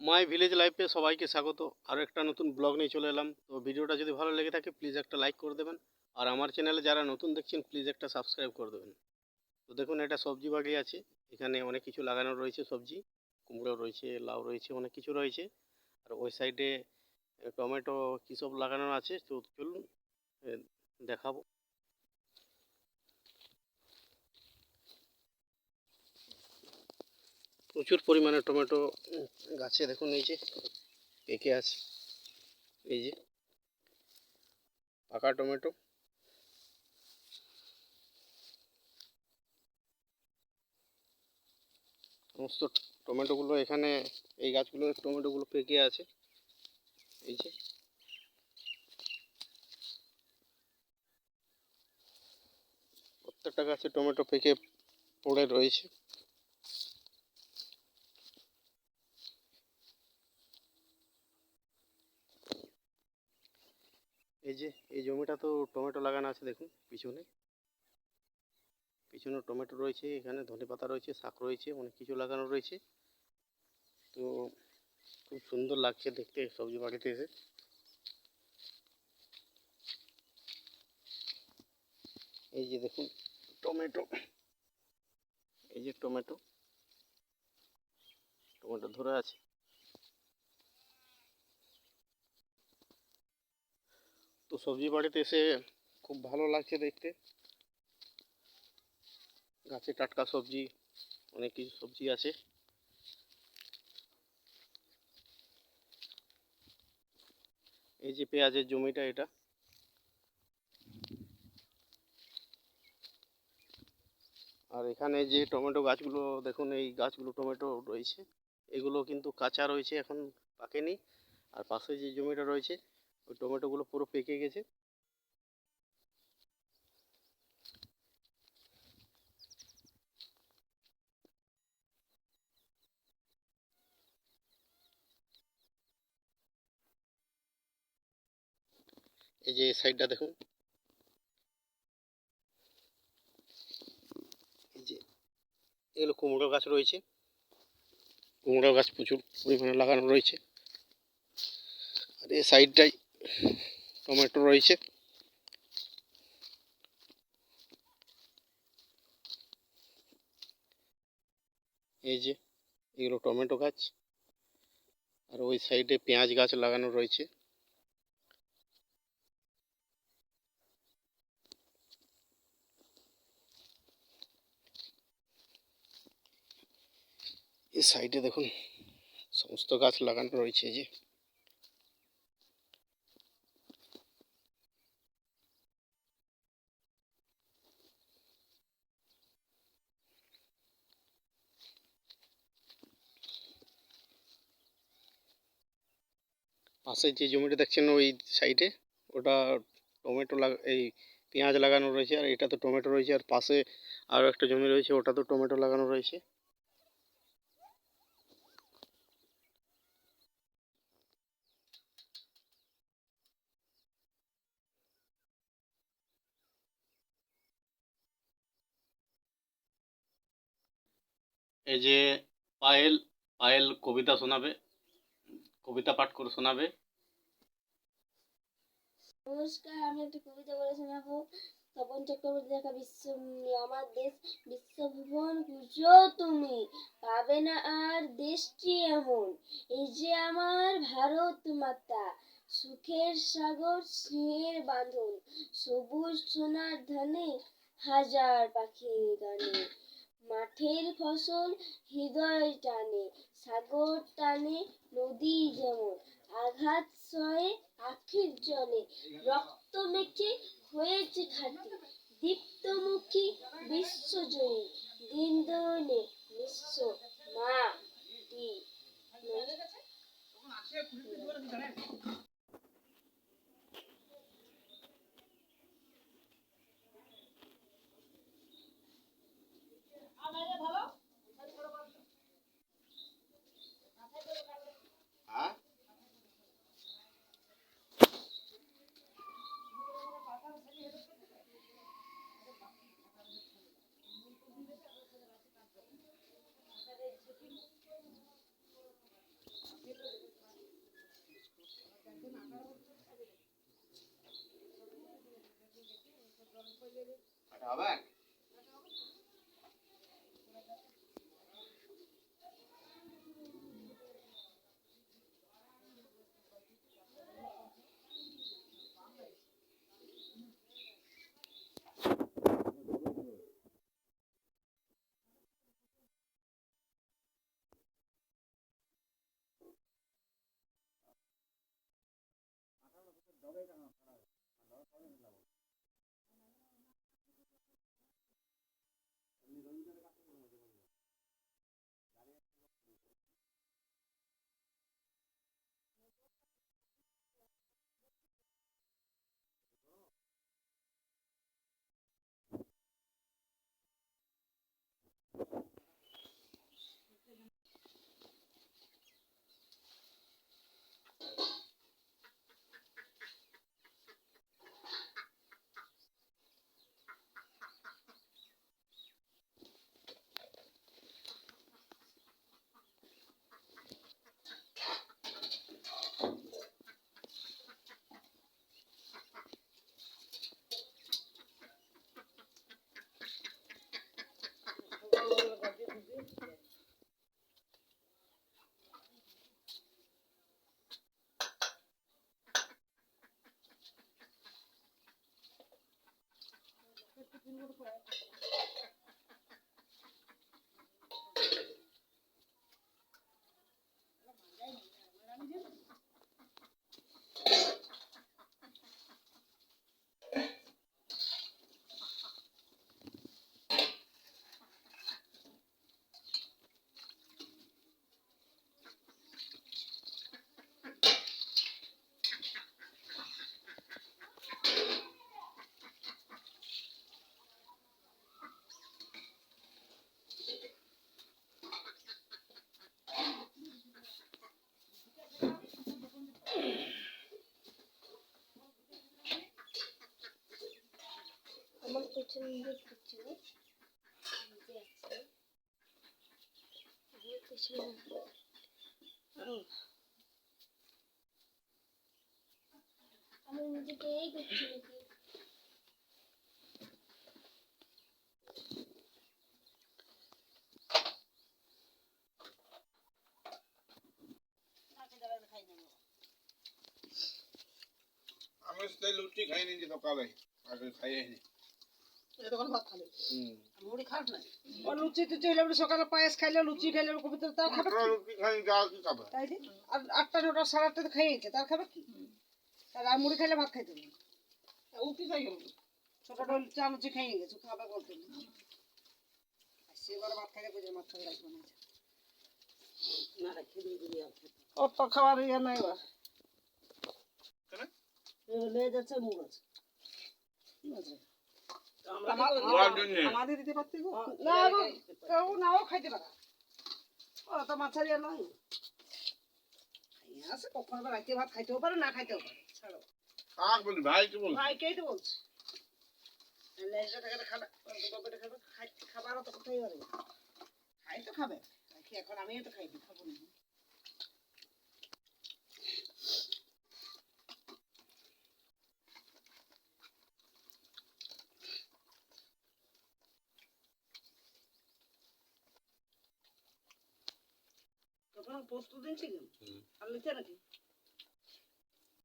My village লাইফে সবাইকে স্বাগত। আরও একটা নতুন ব্লগ নিয়ে চলে এলাম। তো ভিডিওটা যদি ভালো লেগে থাকে প্লিজ একটা লাইক করে দেবেন, আর আমার চ্যানেলে যারা নতুন দেখছেন প্লিজ একটা সাবস্ক্রাইব করে দেবেন। তো দেখুন, এটা সবজি বাড়ি আছে। এখানে অনেক কিছু লাগানো রয়েছে, সবজি, কুমড়ো রয়েছে, লাউ রয়েছে, অনেক কিছু রয়েছে। আর ওই সাইডে টমেটো কী সব লাগানো আছে, তো চলুন এ, দেখাবো। প্রচুর পরিমাণে টমেটো গাছে দেখুন, এই যে পেকে আছে, এই যে পাকা টমেটো। সমস্ত টমেটোগুলো এখানে, এই গাছগুলোর টমেটোগুলো পেকে আছে, এই যে প্রত্যেকটা গাছে টমেটো পেকে পড়ে রয়েছে। এই যে এই জমিটা তো টমেটো লাগানো আছে, দেখুন পিছনে পিছনে টমেটো রয়েছে, এখানে ধনেপাতা রয়েছে, শাক রয়েছে, অনেক কিছু লাগানো রয়েছে। তো খুব সুন্দর লাগছে দেখতে সবজি বাড়িতে এসে। এই যে দেখুন টমেটো, এই যে টমেটো টমেটো ধরে আছে। তো সবজি বাড়িতে এসে খুব ভালো লাগছে দেখতে। গাছে টাটকা সবজি, অনেক কিছু সবজি আছে। এই যে পেঁয়াজের জমিটা এটা, আর এখানে যে টমেটো গাছগুলো দেখুন, এই গাছগুলো টমেটো রয়েছে, এগুলো কিন্তু কাঁচা রয়েছে, এখন পাকেনি। আর পাশে যে জমিটা রয়েছে ওই টমেটোগুলো পুরো পেকে গেছে। এই যে সাইডটা দেখুন, এই যে এগুলো কুমড়ো গাছ রয়েছে, কুমড়ো গাছ প্রচুর পরিমাণে লাগানো রয়েছে। আর এই সাইডটাই টমেটো রয়েছে। এই যে এগুলো টমেটো গাছ, আর ওই সাইডে পেঁয়াজ গাছ লাগানো রয়েছে। এই সাইডে দেখুন সমস্ত গাছ লাগানো রয়েছে। এই যে পাশে যে জমিটা দেখছেন ওই সাইডে, ওটা টমেটো এই পেঁয়াজ লাগানো রয়েছে, আর এটা তো টমেটো রয়েছে। আর পাশে আরও একটা জমি রয়েছে, ওটা তো টমেটো লাগানো রয়েছে। এই যে পায়েল, পায়েল কবিতা শোনাবে, কবিতা পাঠ করে শোনাবে। নমস্কার, আমি একটা কবিতা বলে শোনাবো। তপন চক্রবর্তী লেখা আমার দেশ বিশ্বভুবন পুজো তুমি পাবে না আর দেশটি এমন। এই যে আমার ভারত মাতা, সুখের সাগর স্নেহের বাঁধন, সবুজ সোনার ধানে হাজার পাখির গানে, মাঠের ফসল হৃদয় টানে, সাগর টানে নদী যেমন, আঘাত সয়ে আখির জলে, রক্ত মেখে হয়েছে খাঁটি, দীপ্তমুখী বিশ্বজয়ী, দিন দয়নে নিঃস্ব মাটি। কাটা হবে? আমার পেছনে কিছু আমার পেছনে আমি নিজেকে এই করছি নাকি? আমি সেই লুচি খাইনি যে সকালে আগে খাইনি তখন ভাত খাবে হুম মুড়ি খাস না ও লুচি টুচি হলে সকালে পায়েস খাইলে লুচি খাইলে কবিতা তার খাবে আমরা লুচি খাইনি যা কি খাবে তাই যে আর 8টা 9টা 8:30 তো খাইয়েছে তার খাবে কি তার আর মুড়ি খাইলে ভাত খাইতে হবে উঠি যাই গেল ছোট ডল চা লুচি খাইয়ে গেছে খাবে বলতে সেবার ভাত খাইলে বুঝে মাছ খাই রাখবো না রাখি দিবি ও তো খাওয়ার ইয়ে নাই বা লে যাচ্ছে মুখ আছে আমাদের দিতে পারতি গো না গো কেউ নাও খাইতে পারে ও তো মাছারিয়া নয় আছে কখন রাতে ভাত খাইতেও পারে না খাইতেও পারে ছাড়ো কাক বলি ভাই কি বল ভাইকেই তো বলছি লেজটা টাকা খাবে বাবাটা খাবে খাবার তো কোথায় পারে খাই তো খাবে এখন আমিও তো খাইতে খাবো না তখন পোস্ত দিয়েছি কেন আর লিখে নাকি